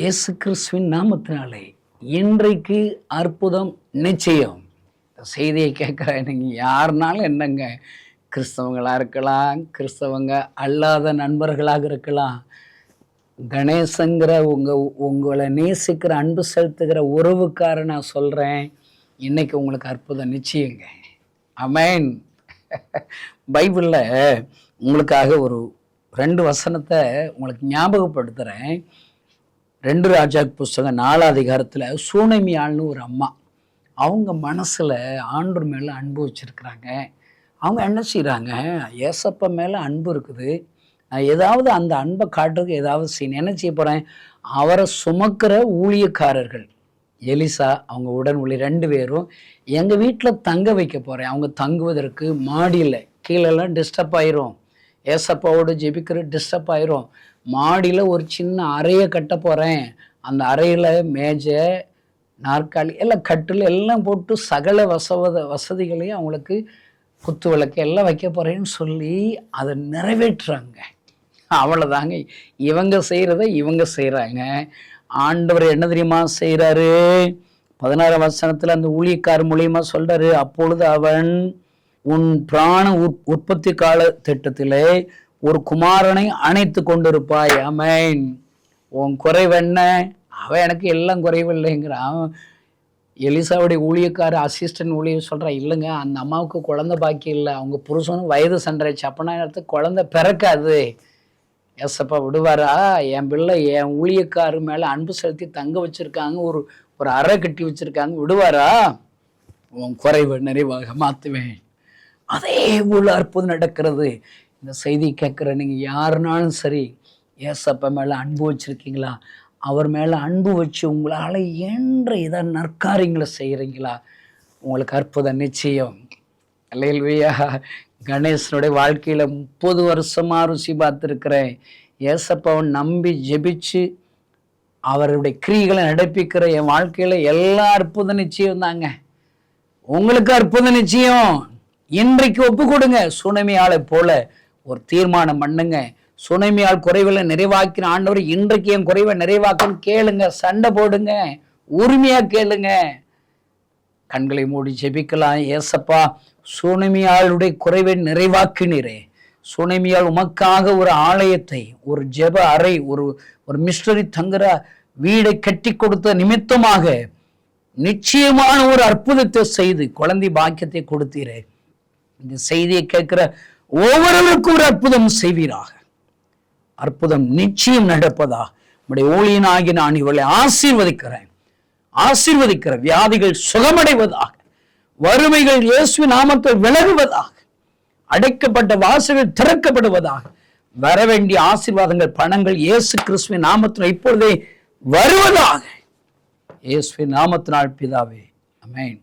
இயேசு கிறிஸ்துவின் நாமத்தினாலே இன்றைக்கு அற்புதம் நிச்சயம். செய்தியை கேட்குற நீங்கள் யாருனாலும் என்னங்க, கிறிஸ்தவங்களாக இருக்கலாம், கிறிஸ்தவங்க அல்லாத நண்பர்களாக இருக்கலாம், கணேசங்கிற உங்களை நேசிக்கிற அன்பு செலுத்துகிற உறவுக்கார நான் சொல்கிறேன், இன்னைக்கு உங்களுக்கு அற்புதம் நிச்சயங்க. ஆமென். பைபிளில் உங்களுக்காக ஒரு 2 வசனத்தை உங்களுக்கு ஞாபகப்படுத்துகிறேன். 2 ராஜாக்கள் புஸ்தகம் 4 அதிகாரத்தில் சூனமியாள்னு ஒரு அம்மா, அவங்க மனசில் ஆண்டவர் மேலே அன்பு வச்சுருக்குறாங்க. அவங்க என்ன செய்கிறாங்க, ஏசப்பா மேலே அன்பு இருக்குது, நான் ஏதாவது அந்த அன்பை காட்டுறதுக்கு ஏதாவது செய்யணும். என்ன செய்ய போகிறேன், அவரை சுமக்கிற ஊழியக்காரர்கள் எலிசா அவங்க உடன் ஊழியர் 2 பேரும் எங்கள் வீட்டில் தங்க வைக்க போகிறேன். அவங்க தங்குவதற்கு மாடியில், கீழெல்லாம் டிஸ்டர்ப் ஆயிரும், ஏசப்பாவோடு ஜெபிக்கிற டிஸ்டர்ப் ஆயிரும். மாடியில் ஒரு சின்ன அறையை கட்ட போகிறேன். அந்த அறையில் மேஜை, நாற்காலி எல்லாம், கட்டில் எல்லாம் போட்டு சகல வசதிகளையும் அவங்களுக்கு குத்து விளக்கு எல்லாம் வைக்க போகிறேன்னு சொல்லி அதை நிறைவேற்றுறாங்க. அவ்வளோதாங்க, இவங்க செய்கிறத இவங்க செய்கிறாங்க. ஆண்டவர் என்ன தெரியுமா செய்கிறாரு, 16 வசனத்தில் அந்த ஊழியக்கார மூலியமாக சொல்கிறாரு, அப்பொழுது அவன் உன் பிராண உற்பத்தி கால திட்டத்திலே ஒரு குமாரனை அணைத்து கொண்டிருப்பாய். ஆமென். உன் குறைவென்ன, அவன் எனக்கு எல்லாம் குறைவில்லைங்கிறான். எலிசாவுடைய ஊழியக்கார அசிஸ்டன்ட் ஊழியர் சொல்கிறான், இல்லைங்க அந்த அம்மாவுக்கு குழந்தை பாக்கி இல்லை, அவங்க புருஷனும் வயது சென்றாச்சு, அப்போனா நேரத்துக்கு குழந்தை பிறக்காது. ஏசப்பா விடுவாரா, என் பிள்ளை என் ஊழியக்காரு மேலே அன்பு செலுத்தி தங்க வச்சுருக்காங்க, ஒரு அறை கட்டி வச்சுருக்காங்க, விடுவாரா, உன் குறைவை நிறைவாக மாற்றுவேன். அதே போல் அற்புதம் நடக்கிறது. இந்த செய்தி கேட்குற நீங்கள் யாருனாலும் சரி, ஏசப்பா மேலே அன்பு வச்சுருக்கீங்களா, அவர் மேலே அன்பு வச்சு உங்களால் என்ற இதை நற்காரியங்களை செய்கிறீங்களா, உங்களுக்கு அற்புதம் நிச்சயம். அல்லேலூயா. கணேசனுடைய வாழ்க்கையில் 30 வருஷமாக ருசி பார்த்துருக்கிறேன். ஏசப்பாவை நம்பி ஜெபிச்சு அவருடைய கிரியைகளை நடப்பிக்கிற என் வாழ்க்கையில் எல்லா அற்புதம் நிச்சயம் தாங்க. உங்களுக்கு அற்புதம் நிச்சயம். இன்றைக்கு ஒப்பு கொடுங்க. சுனமியாளை போல ஒரு தீர்மானம் பண்ணுங்க. சுனமியால் குறைவில் நிறைவாக்கின ஆண்டவர் இன்றைக்கு என் குறைவை நிறைவாக்குன்னு கேளுங்க. சண்டை போடுங்க, உரிமையா கேளுங்க. கண்களை மூடி ஜெபிக்கலாம். ஏசப்பா, சுனமியாளுடைய குறைவை நிறைவாக்கினீரே, சுனமியால் உமக்காக ஒரு ஆலயத்தை, ஒரு ஜெப அறை, ஒரு மிஸ்டரி தங்குற வீடை கட்டி கொடுத்த நிமித்தமாக நிச்சயமான ஒரு அற்புதத்தை செய்து குழந்தை பாக்கியத்தை கொடுத்தீரே. இந்த செய்தியை கேட்கிற ஒவ்வொருவருக்கும் ஒரு அற்புதம் செய்வீராக. அற்புதம் நிச்சயம் நடப்பதாக நம்முடைய ஊழியனாகி நான் இவளை ஆசீர்வதிக்கிற வியாதிகள் சுகமடைவதாக, வறுமைகள் இயேசுவின் நாமத்தில் விலகுவதாக, அடைக்கப்பட்ட வாசல்கள் திறக்கப்படுவதாக, வரவேண்டிய ஆசீர்வாதங்கள் பணங்கள் இயேசு கிறிஸ்துவின் நாமத்தில் இப்பொழுதே வருவதாக, இயேசுவின் நாமத்தினால் பிதாவே, ஆமென்.